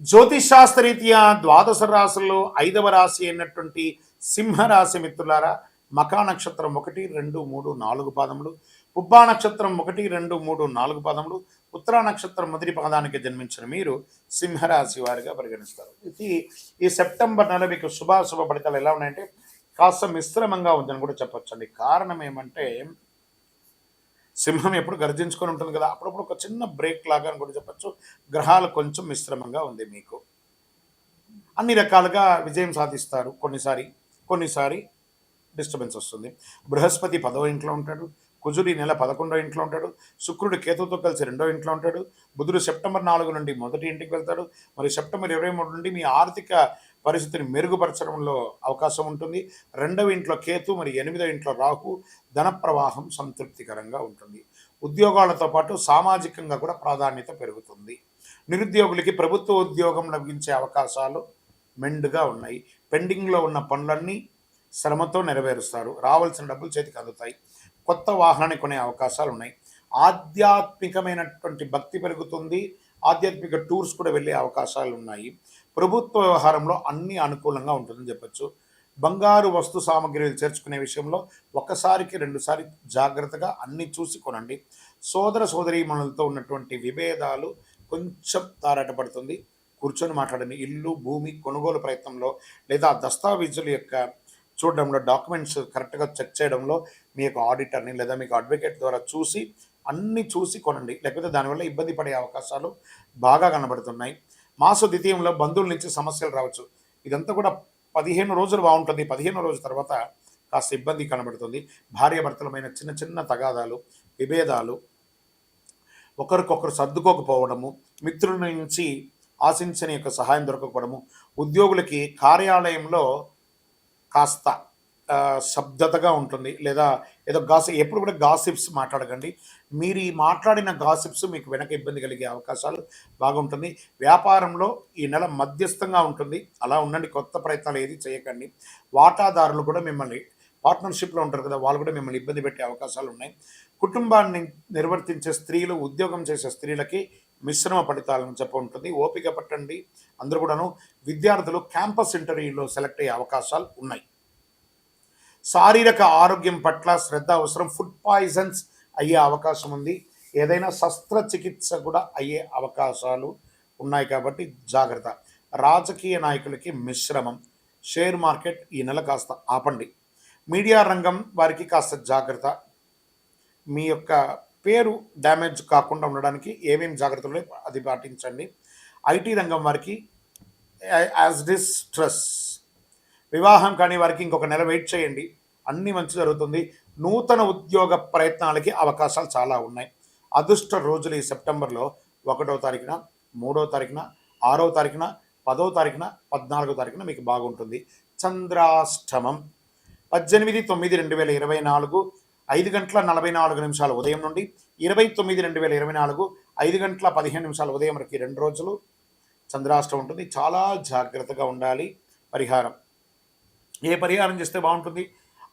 జ్యోతిషాస్త్రరీత్యా ద్వాదశ రాశుల్లో 5వ రాశి అయినటువంటి సింహరాశి మిత్రులారా, మకా నక్షత్రం 1, 2, 3, 4 పాదములు, పుబ్బా నక్షత్రం 1, 2, 3, 4 పాదములు, ఉత్తరా నక్షత్రం మొదటి పాదానికి జన్మించిన మీరు సింహరాశి వారిగా పరిగణిస్తారు. ఈ సెప్టెంబర్ నెల మీకు శుభాశుభ ఫలితాలు ఎలా ఉన్నాయంటే కాస్త మిశ్రమంగా ఉందని కూడా చెప్పొచ్చండి. కారణం ఏమంటే సింహం ఎప్పుడు గర్జించుకొని ఉంటుంది కదా, అప్పుడప్పుడు ఒక చిన్న బ్రేక్ లాగా అని కూడా చెప్పచ్చు. గ్రహాలు కొంచెం మిశ్రమంగా ఉంది మీకు. అన్ని రకాలుగా విజయం సాధిస్తారు. కొన్నిసారి డిస్టర్బెన్స్ వస్తుంది. బృహస్పతి 10వ ఇంట్లో ఉంటాడు, కుజుడు ఈ నెల 11వ ఇంట్లో ఉంటాడు, శుక్రుడు కేతుతో కలిసి 2వ ఇంట్లో ఉంటాడు, బుధుడు సెప్టెంబర్ 4 నుండి మొదటి ఇంటికి వెళ్తాడు, మరి సెప్టెంబర్ 23 నుండి మీ ఆర్థిక పరిస్థితిని మెరుగుపరచడంలో అవకాశం ఉంటుంది. 2వ ఇంట్లో కేతు, మరి 8వ ఇంట్లో రాహు. ధన ప్రవాహం సంతృప్తికరంగా ఉంటుంది. ఉద్యోగాలతో పాటు సామాజికంగా కూడా ప్రాధాన్యత పెరుగుతుంది. నిరుద్యోగులకి ప్రభుత్వ ఉద్యోగం లభించే అవకాశాలు మెండుగా ఉన్నాయి. పెండింగ్లో ఉన్న పనులన్నీ శ్రమతో నెరవేరుస్తారు. రావాల్సిన డబ్బులు చేతికి అందుతాయి. కొత్త వాహనాన్ని కొనే అవకాశాలు ఉన్నాయి. ఆధ్యాత్మికమైనటువంటి భక్తి పెరుగుతుంది. ఆధ్యాత్మిక టూర్స్ కూడా వెళ్ళే అవకాశాలు ఉన్నాయి. ప్రభుత్వ వ్యవహారంలో అన్ని అనుకూలంగా ఉంటుందని చెప్పచ్చు. బంగారు వస్తు సామగ్రిలు చేర్చుకునే విషయంలో ఒకసారికి 2 సారి జాగ్రత్తగా అన్ని చూసి కొనండి. సోదర సోదరీమణులతో ఉన్నటువంటి విభేదాలు కొంచెం తారాటపడుతుంది. కూర్చొని మాట్లాడండి. ఇల్లు భూమి కొనుగోలు ప్రయత్నంలో లేదా దస్తావేజుల యొక్క చూడడంలో, డాక్యుమెంట్స్ కరెక్ట్గా చెక్ చేయడంలో మీ యొక్క ఆడిటర్ని లేదా మీకు అడ్వకేట్ ద్వారా అన్నీ చూసి కొనండి. లేకపోతే దానివల్ల ఇబ్బంది పడే అవకాశాలు బాగా కనబడుతున్నాయి. మాస ద్వితీయంలో బంధువుల నుంచి సమస్యలు రావచ్చు. ఇదంతా కూడా 15 రోజులు బాగుంటుంది. 15 రోజుల తర్వాత కాస్త ఇబ్బంది కనబడుతుంది. భార్యాభర్తలమైన చిన్న చిన్న తగాదాలు, విభేదాలు, ఒకరికొకరు సర్దుకోకపోవడము, మిత్రుల నుంచి ఆశించని యొక్క సహాయం దొరకకపోవడము, ఉద్యోగులకి కార్యాలయంలో కాస్త శబ్దతగా ఉంటుంది. లేదా ఏదో ఎప్పుడు కూడా గాసిప్స్ మాట్లాడకండి. మీరు ఈ మాట్లాడిన గాసిప్స్ మీకు వెనక ఇబ్బంది కలిగే అవకాశాలు బాగుంటుంది. వ్యాపారంలో ఈ నెల మధ్యస్థంగా ఉంటుంది. అలా ఉండండి. కొత్త ప్రయత్నాలు ఏది చేయకండి. వాటాదారులు కూడా మిమ్మల్ని పార్ట్నర్షిప్లో ఉంటారు కదా, వాళ్ళు కూడా మిమ్మల్ని ఇబ్బంది పెట్టే అవకాశాలు ఉన్నాయి. కుటుంబాన్ని నిర్వర్తించే స్త్రీలు, ఉద్యోగం చేసే స్త్రీలకి మిశ్రమ ఫలితాలను ఉంటుంది. ఓపిక పట్టండి. అందరూ కూడాను విద్యార్థులు క్యాంపస్ ఇంటర్వ్యూలో సెలెక్ట్ అయ్యే అవకాశాలు ఉన్నాయి. శారీరక ఆరోగ్యం పట్ల శ్రద్ధ అవసరం. ఫుడ్ పాయిజన్స్ అయ్యే అవకాశం ఉంది. ఏదైనా శస్త్రచికిత్స కూడా అయ్యే అవకాశాలు ఉన్నాయి కాబట్టి జాగ్రత్త. రాజకీయ నాయకులకి మిశ్రమం. షేర్ మార్కెట్ ఈ నెల కాస్త ఆపండి. మీడియా రంగం వారికి కాస్త జాగ్రత్త. మీ యొక్క పేరు డ్యామేజ్ కాకుండా ఉండడానికి ఏమేమి జాగ్రత్తలు అది పాటించండి. ఐటీ రంగం వారికి యాజ్ డిస్ స్ట్రెస్. వివాహం కానీ వారికి ఇంకొక నెల వెయిట్ చేయండి. అన్నీ మంచి జరుగుతుంది. నూతన ఉద్యోగ ప్రయత్నాలకి అవకాశాలు చాలా ఉన్నాయి. అదృష్ట రోజులు ఈ సెప్టెంబర్లో 1వ తారీఖున, 3వ తారీఖున, 6వ తారీఖున, 10వ తారీఖున, 14వ తారీఖున మీకు బాగుంటుంది. చంద్రాష్టమం 18/9/2024 5:44 ఉదయం నుండి 20/9/2024 5:15 ఉదయం వరకు 2 రోజులు చంద్రాష్టమం ఉంటుంది. చాలా జాగ్రత్తగా ఉండాలి. పరిహారం ఏ పరిహారం చేస్తే బాగుంటుంది?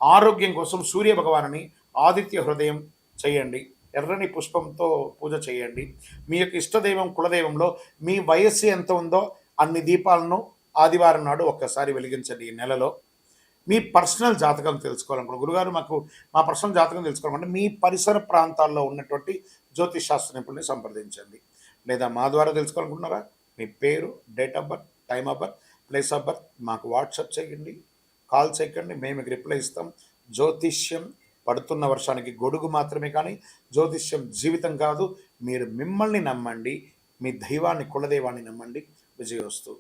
ఆరోగ్యం కోసం సూర్య భగవానుని ఆదిత్య హృదయం చేయండి. ఎర్రని పుష్పంతో పూజ చేయండి. మీ యొక్క ఇష్టదైవం కులదైవంలో మీ వయస్సు ఎంత ఉందో అన్ని దీపాలను ఆదివారం నాడు ఒక్కసారి వెలిగించండి. ఈ నెలలో మీ పర్సనల్ జాతకం తెలుసుకోవాలనుకుంటున్నారు, గురుగారు మా పర్సనల్ జాతకం తెలుసుకోవాలంటే మీ పరిసర ప్రాంతాల్లో ఉన్నటువంటి జ్యోతిష్ శాస్త్ర నిపుణుల్ని సంప్రదించండి. లేదా మా ద్వారా తెలుసుకోవాలనుకుంటున్నారా? మీ పేరు, date of birth, time of birth, place of birth మాకు వాట్సాప్ చేయండి, కాల్ చేయకండి. మేము మీకు రిప్లై ఇస్తాం. జ్యోతిష్యం పడుతున్న వర్షానికి గొడుగు మాత్రమే, కానీ జ్యోతిష్యం జీవితం కాదు. మీరు మిమ్మల్ని నమ్మండి, మీ దైవాన్ని, కులదైవాన్ని నమ్మండి. విజయోస్తు.